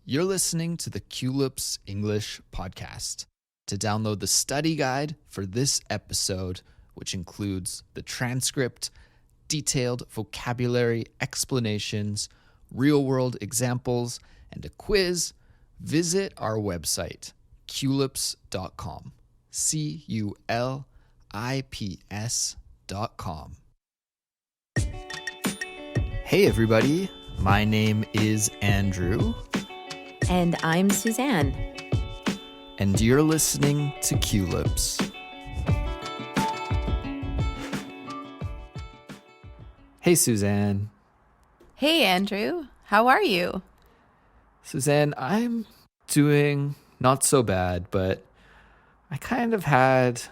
You're listening to the Culips English Podcast. To download the study guide for this episode, which includes the transcript, detailed vocabulary explanations, real-world examples, and a quiz, visit our website, culips.com. CULIPS.com. Hey everybody, my name is Andrew. And I'm Suzanne. And you're listening to Culips. Hey Suzanne. Hey Andrew, how are you? Suzanne, I'm doing not so bad, but I kind of had,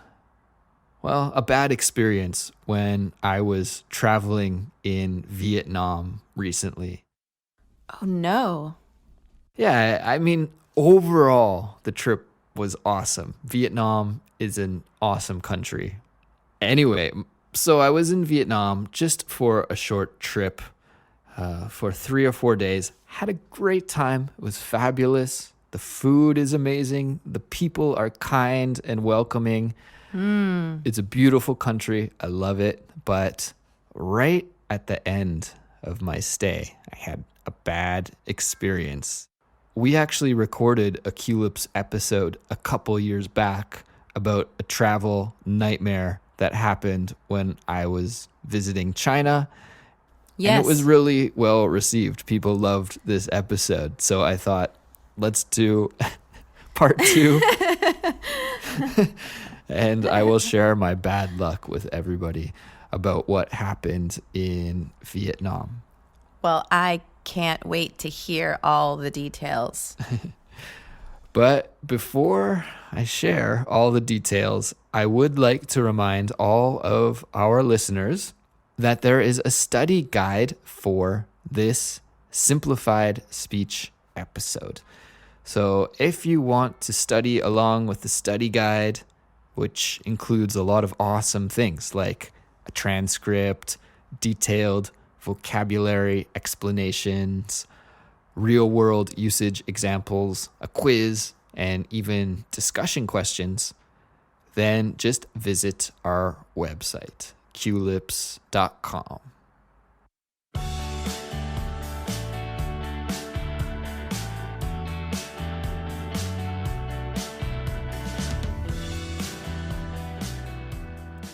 a bad experience when I was traveling in Vietnam recently. Oh no. Yeah, I mean, overall, the trip was awesome. Vietnam is an awesome country. Anyway, so I was in Vietnam just for a short trip for 3 or 4 days. Had a great time. It was fabulous. The food is amazing. The people are kind and welcoming. It's a beautiful country. I love it. But right at the end of my stay, I had a bad experience. We actually recorded a Culips episode a couple years back about a travel nightmare that happened when I was visiting China. Yes. And it was really well received. People loved this episode. So I thought, let's do part 2. And I will share my bad luck with everybody about what happened in Vietnam. Well, I can't wait to hear all the details. But before I share all the details, I would like to remind all of our listeners that there is a study guide for this simplified speech episode. So if you want to study along with the study guide, which includes a lot of awesome things like a transcript, detailed vocabulary explanations, real-world usage examples, a quiz, and even discussion questions, then just visit our website, culips.com.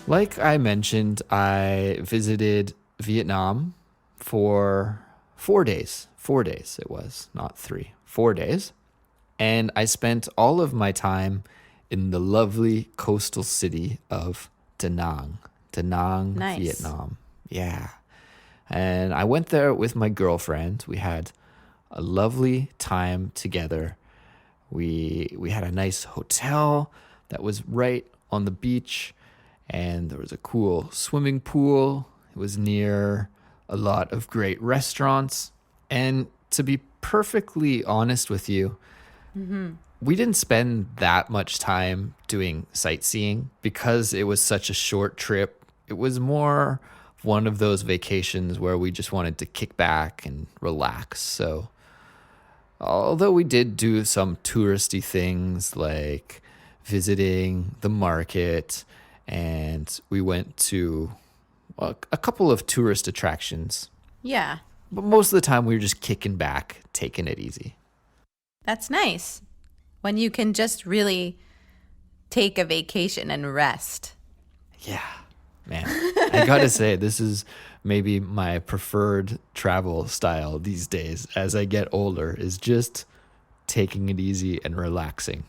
Like I mentioned, I visited Vietnam for 4 days. 4 days it was, not 3. 4 days. And I spent all of my time in the lovely coastal city of Da Nang. Da Nang, Nice. Vietnam. Yeah. And I went there with my girlfriend. We had a lovely time together. We had a nice hotel that was right on the beach. And there was a cool swimming pool. It was near a lot of great restaurants. And to be perfectly honest with you, we didn't spend that much time doing sightseeing because it was such a short trip. It was more one of those vacations where we just wanted to kick back and relax. So although we did do some touristy things like visiting the market, and we went to a couple of tourist attractions. Yeah, But most of the time, we were just kicking back, taking it easy. that's nice. When you can just really take a vacation and rest. Yeah, man. I gotta say, this is maybe my preferred travel style these days as I get older, is just taking it easy and relaxing.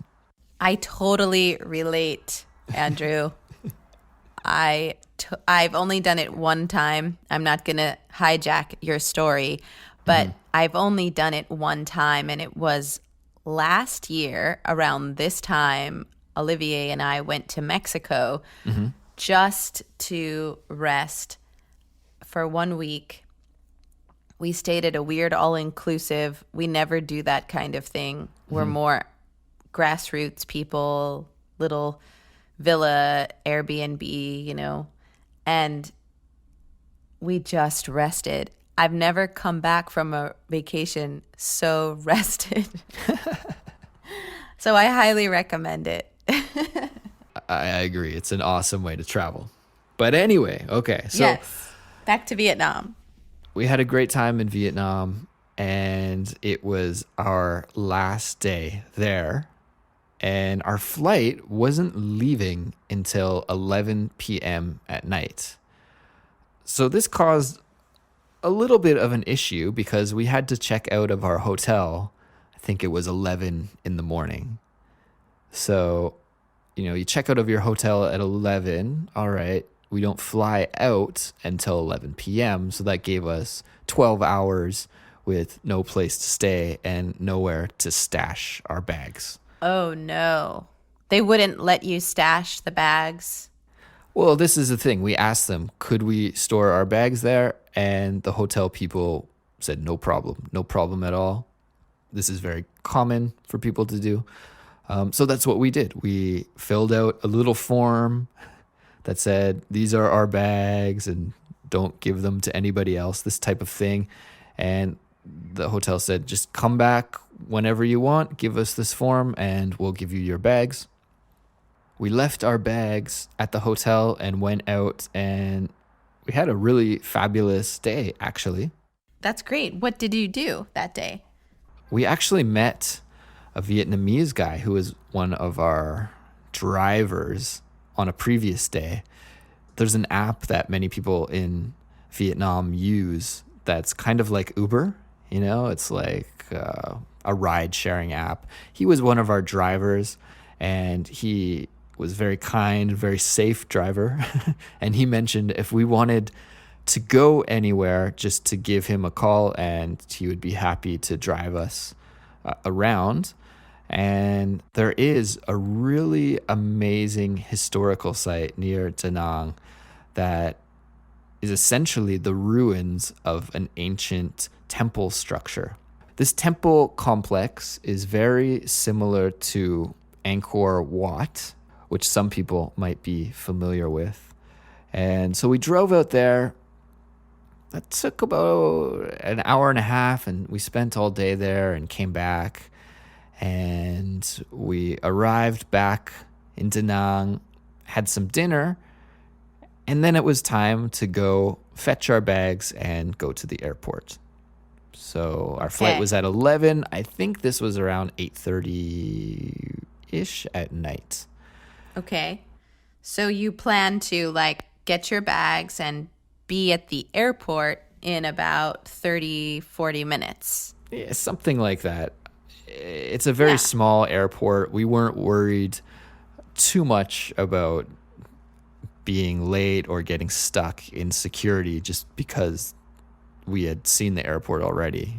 I totally relate, Andrew. I've only done it one time. I'm not going to hijack your story, but I've only done it one time, and it was last year around this time. Olivier and I went to Mexico just to rest for 1 week. We stayed at a weird all-inclusive. We never do that kind of thing. We're more grassroots people, little villa, Airbnb, and we just rested. I've never come back from a vacation so rested. So I highly recommend it. I agree. It's an awesome way to travel. But anyway, okay. So Yes. Back to Vietnam. we had a great time in Vietnam, and it was our last day there. And our flight wasn't leaving until 11 p.m. at night. So this caused a little bit of an issue because we had to check out of our hotel. I think it was 11 in the morning. So, you check out of your hotel at 11. All right. We don't fly out until 11 p.m. So that gave us 12 hours with no place to stay and nowhere to stash our bags. Oh no. They wouldn't let you stash the bags. Well, this is the thing. We asked them, could we store our bags there? And the hotel people said, no problem. No problem at all. This is very common for people to do. So that's what we did. We filled out a little form that said, these are our bags and don't give them to anybody else, this type of thing. And the hotel said, just come back whenever you want, give us this form and we'll give you your bags. We left our bags at the hotel and went out, and we had a really fabulous day, actually. That's great. What did you do that day? We actually met a Vietnamese guy who was one of our drivers on a previous day. There's an app that many people in Vietnam use that's kind of like Uber. It's like a ride sharing app. He was one of our drivers, and he was very kind, very safe driver. And he mentioned if we wanted to go anywhere, just to give him a call and he would be happy to drive us around. And there is a really amazing historical site near Da Nang that is essentially the ruins of an ancient temple structure. This temple complex is very similar to Angkor Wat, which some people might be familiar with. And so we drove out there. That took about an hour and a half, and we spent all day there and came back. And we arrived back in Da Nang, had some dinner, and then it was time to go fetch our bags and go to the airport. So our flight was at 11. I think this was around 8:30-ish at night. Okay. So you plan to get your bags and be at the airport in about 30, 40 minutes. Yeah, something like that. It's a very small airport. We weren't worried too much about being late or getting stuck in security just because we had seen the airport already.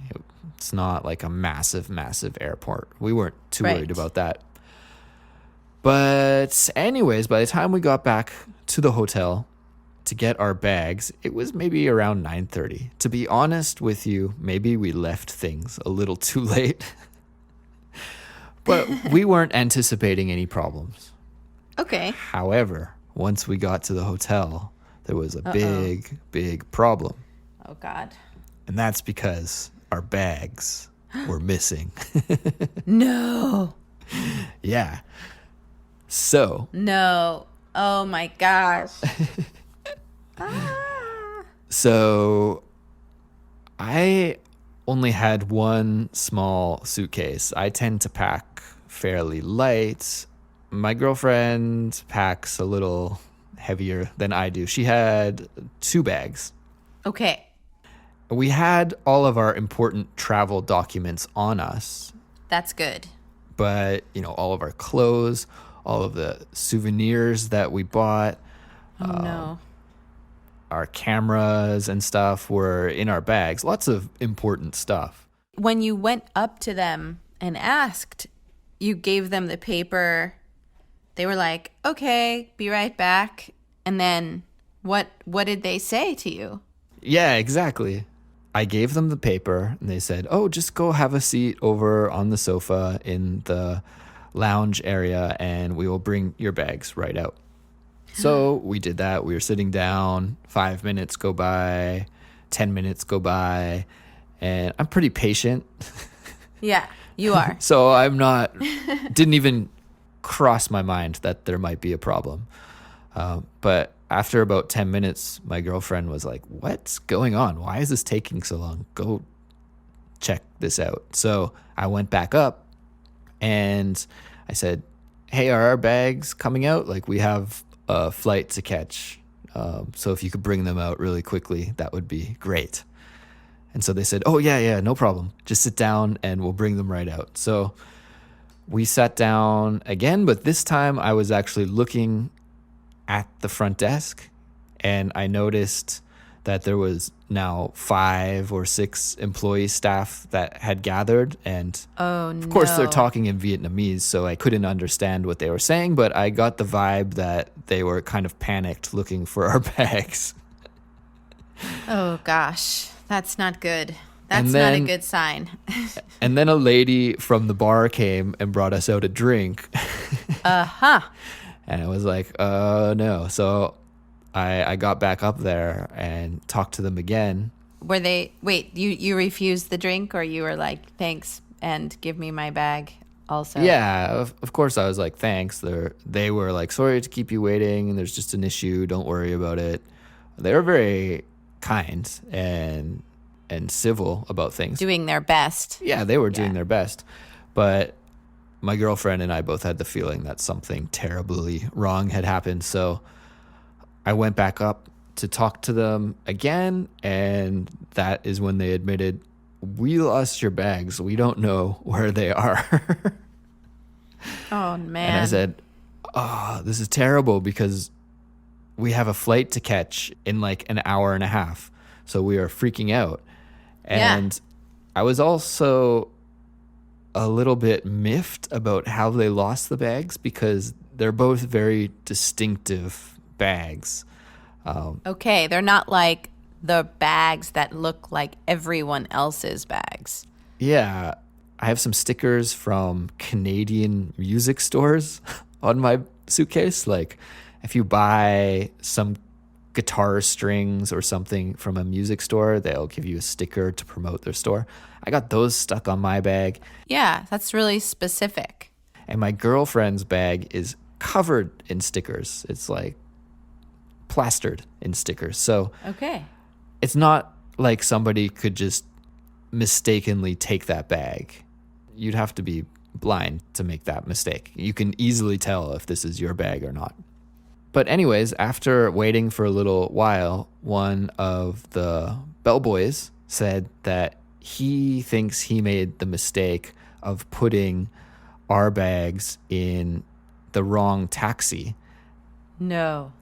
It's not like a massive, massive airport. We weren't too worried about that. But anyways, by the time we got back to the hotel to get our bags, it was maybe around 9:30. To be honest with you, maybe we left things a little too late. But we weren't anticipating any problems. Okay. However, once we got to the hotel, there was a big, big problem. Oh, God. And that's because our bags were missing. No. Yeah. So. No. Oh, my gosh. So I only had one small suitcase. I tend to pack fairly light. My girlfriend packs a little heavier than I do. She had 2 bags. Okay. We had all of our important travel documents on us. That's good. But, all of our clothes, all of the souvenirs that we bought, Oh, no. our cameras and stuff were in our bags. Lots of important stuff. When you went up to them and asked, you gave them the paper. They were like, okay, be right back. And then what did they say to you? Yeah, exactly. I gave them the paper and they said, oh, just go have a seat over on the sofa in the lounge area and we will bring your bags right out. So we did that. We were sitting down. 5 minutes go by, 10 minutes go by, and I'm pretty patient. Yeah, you are. So didn't even cross my mind that there might be a problem. But after about 10 minutes, my girlfriend was like, what's going on? Why is this taking so long? Go check this out. So I went back up and I said, hey, are our bags coming out? Like, we have a flight to catch. So if you could bring them out really quickly, that would be great. And so they said, oh, yeah, no problem. Just sit down and we'll bring them right out. So we sat down again, but this time I was actually looking at the front desk, and I noticed that there was now 5 or 6 employee staff that had gathered, and of course they're talking in Vietnamese, so I couldn't understand what they were saying, but I got the vibe that they were kind of panicked looking for our bags. Oh gosh, that's not good. That's not a good sign. And then a lady from the bar came and brought us out a drink. Uh-huh. And I was like, oh no. So I got back up there and talked to them again. Wait, you refused the drink, or you were like, thanks, and give me my bag also? Yeah, of course I was like, thanks. They were like, sorry to keep you waiting, and there's just an issue. Don't worry about it. They were very kind and civil about things. Doing their best. Yeah, they were doing their best. But my girlfriend and I both had the feeling that something terribly wrong had happened. So I went back up to talk to them again, and that is when they admitted, we lost your bags. We don't know where they are. Oh, man. And I said, oh, this is terrible because we have a flight to catch in like an hour and a half. So we are freaking out. And I was also a little bit miffed about how they lost the bags because they're both very distinctive bags. Okay, they're not like the bags that look like everyone else's bags. Yeah, I have some stickers from Canadian music stores on my suitcase. Like, if you buy some guitar strings or something from a music store, they'll give you a sticker to promote their store. I got those stuck on my bag. Yeah, that's really specific. And my girlfriend's bag is covered in stickers. It's like plastered in stickers. So okay, it's not like somebody could just mistakenly take that bag. You'd have to be blind to make that mistake. You can easily tell if this is your bag or not. But anyways, after waiting for a little while, one of the bellboys said that he thinks he made the mistake of putting our bags in the wrong taxi. No.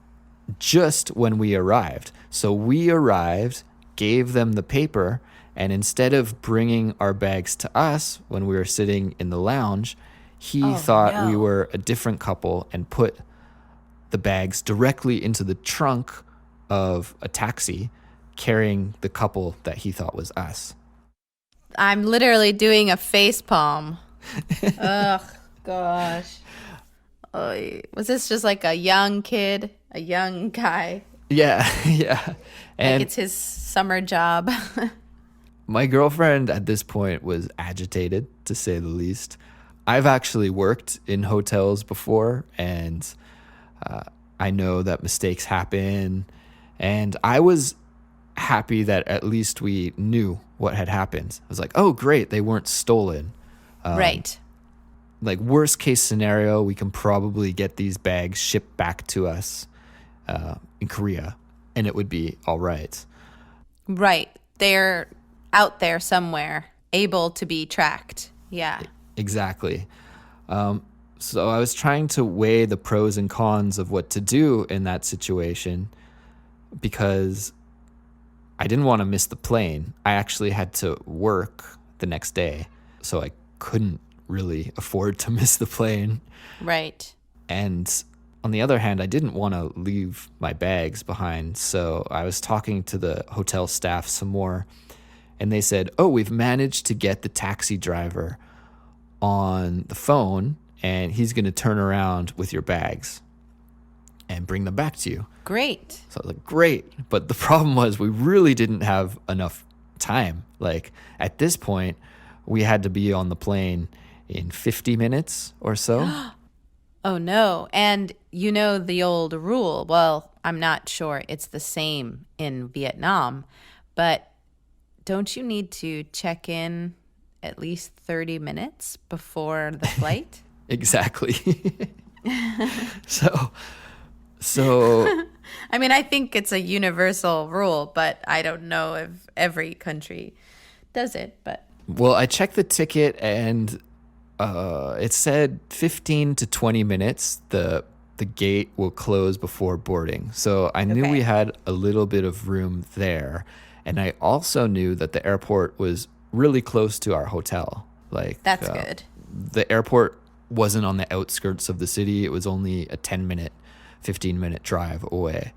Just when we arrived. So we arrived, gave them the paper, and instead of bringing our bags to us when we were sitting in the lounge, he thought we were a different couple and put the bags directly into the trunk of a taxi, carrying the couple that he thought was us. I'm literally doing a face palm. Ugh, gosh. Oh, was this just like a young kid, a young guy? Yeah, yeah. And like it's his summer job. my girlfriend at this point was agitated, to say the least. I've actually worked in hotels before, and I know that mistakes happen, and I was happy that at least we knew what had happened. I was like, oh, great, they weren't stolen. Right. Like, worst case scenario, we can probably get these bags shipped back to us in Korea, and it would be all right. Right. They're out there somewhere, able to be tracked. Yeah. Exactly. So I was trying to weigh the pros and cons of what to do in that situation because I didn't want to miss the plane. I actually had to work the next day, so I couldn't really afford to miss the plane. Right. And on the other hand, I didn't want to leave my bags behind, so I was talking to the hotel staff some more, and they said, oh, we've managed to get the taxi driver on the phone, and he's going to turn around with your bags. and bring them back to you. Great. So I was like, great. But the problem was we really didn't have enough time. Like at this point, we had to be on the plane in 50 minutes or so. Oh, no. And you know the old rule. Well, I'm not sure it's the same in Vietnam, but don't you need to check in at least 30 minutes before the flight? Exactly. So I mean, I think it's a universal rule, but I don't know if every country does it. But well, I checked the ticket and it said 15 to 20 minutes. The gate will close before boarding. So I knew Okay. we had a little bit of room there. And I also knew that the airport was really close to our hotel. Like that's good. The airport wasn't on the outskirts of the city. It was only a 10-minute, 15-minute drive away.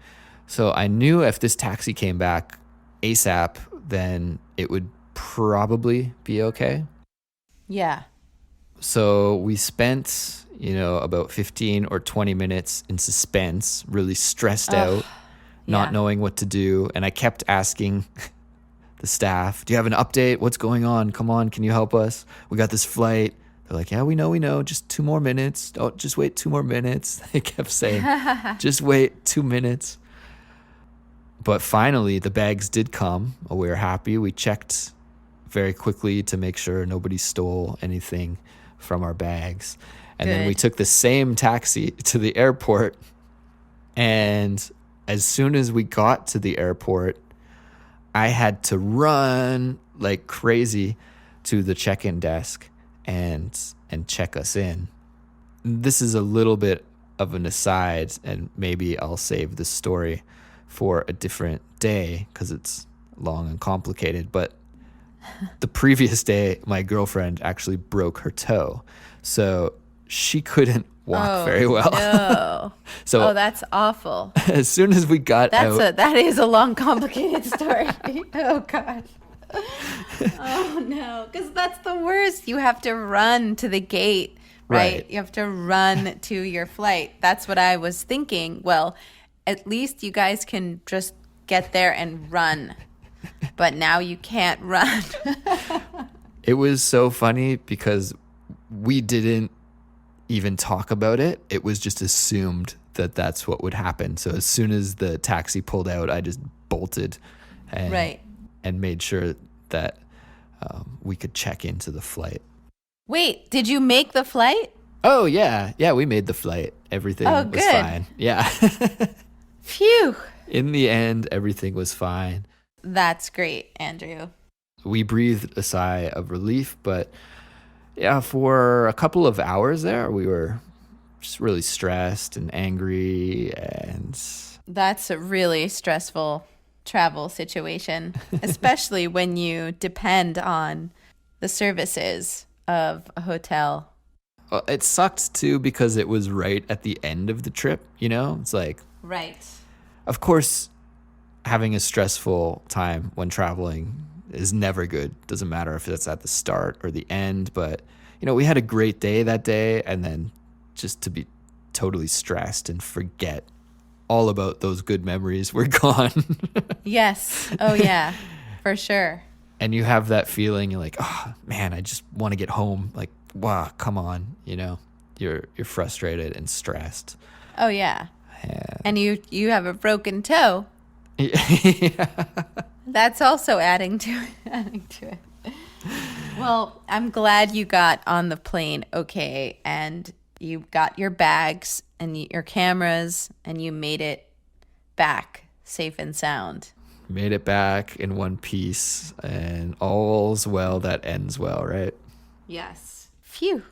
So I knew if this taxi came back ASAP, then it would probably be okay. Yeah. So we spent, about 15 or 20 minutes in suspense, really stressed out, not yeah. knowing what to do. And I kept asking the staff, do you have an update? What's going on? Come on, can you help us? We got this flight. They're like, yeah, we know. Just 2 more minutes. Oh, just wait 2 more minutes. They kept saying, just wait 2 minutes. But finally, the bags did come. We were happy. We checked very quickly to make sure nobody stole anything from our bags. And then we Good. took the same taxi to the airport. And as soon as we got to the airport, I had to run like crazy to the check-in desk and check us in. This is a little bit of an aside, and maybe I'll save this story for a different day because it's long and complicated. But the previous day, my girlfriend actually broke her toe, so she couldn't walk very well. No. So that's awful. as soon as we got out, That is a long, complicated story. Oh God. Oh no, because that's the worst. You have to run to the gate, right? Right. You have to run to your flight. That's what I was thinking. Well, at least you guys can just get there and run. But now you can't run. it was so funny because we didn't even talk about it. It was just assumed that that's what would happen. So as soon as the taxi pulled out, I just bolted and, Right. and made sure that we could check into the flight. Wait, did you make the flight? Oh, yeah. Yeah, we made the flight. Everything Oh, was good. fine. Yeah. Phew. In the end, everything was fine. That's great, Andrew. We breathed a sigh of relief, but yeah, for a couple of hours there, we were just really stressed and angry, and That's a really stressful travel situation, especially when you depend on the services of a hotel. well, it sucked too because it was right at the end of the trip, It's like, Right. of course, having a stressful time when traveling is never good. Doesn't matter if it's at the start or the end, but we had a great day that day, and then just to be totally stressed and forget all about those good memories were gone. Yes. Oh, yeah, for sure. And you have that feeling, you're like, oh man, I just want to get home. Like, wow, come on, you're frustrated and stressed. Oh, yeah. And And you have a broken toe. yeah. That's also adding to it. Well, I'm glad you got on the plane okay, and you got your bags and your cameras, and you made it back safe and sound. Made it back in one piece, and all's well that ends well, right? Yes. Phew.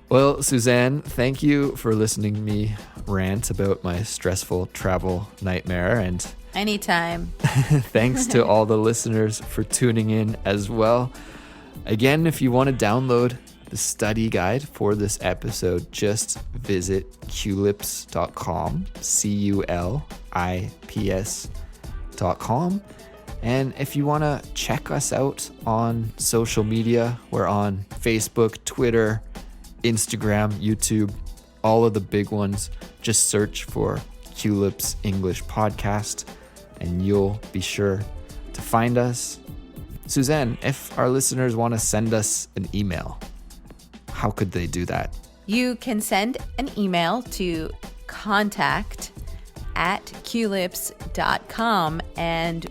Well, Suzanne, thank you for listening to me rant about my stressful travel nightmare, and Anytime. thanks to all the listeners for tuning in as well. Again, if you want to download the study guide for this episode, just visit culips.com, CULIPS.com, And if you want to check us out on social media, we're on Facebook, Twitter, Instagram, YouTube, all of the big ones. Just search for Culips English Podcast and you'll be sure to find us. Suzanne, if our listeners want to send us an email, how could they do that? You can send an email to contact@culips.com and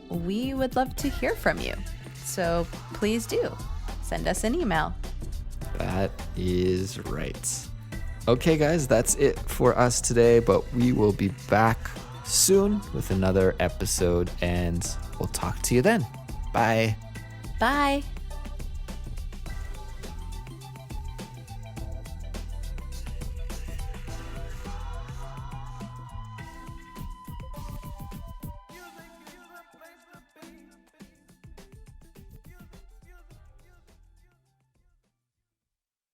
we would love to hear from you. So please do send us an email. That is right. Okay, guys, that's it for us today, but we will be back soon with another episode and we'll talk to you then. Bye. Bye.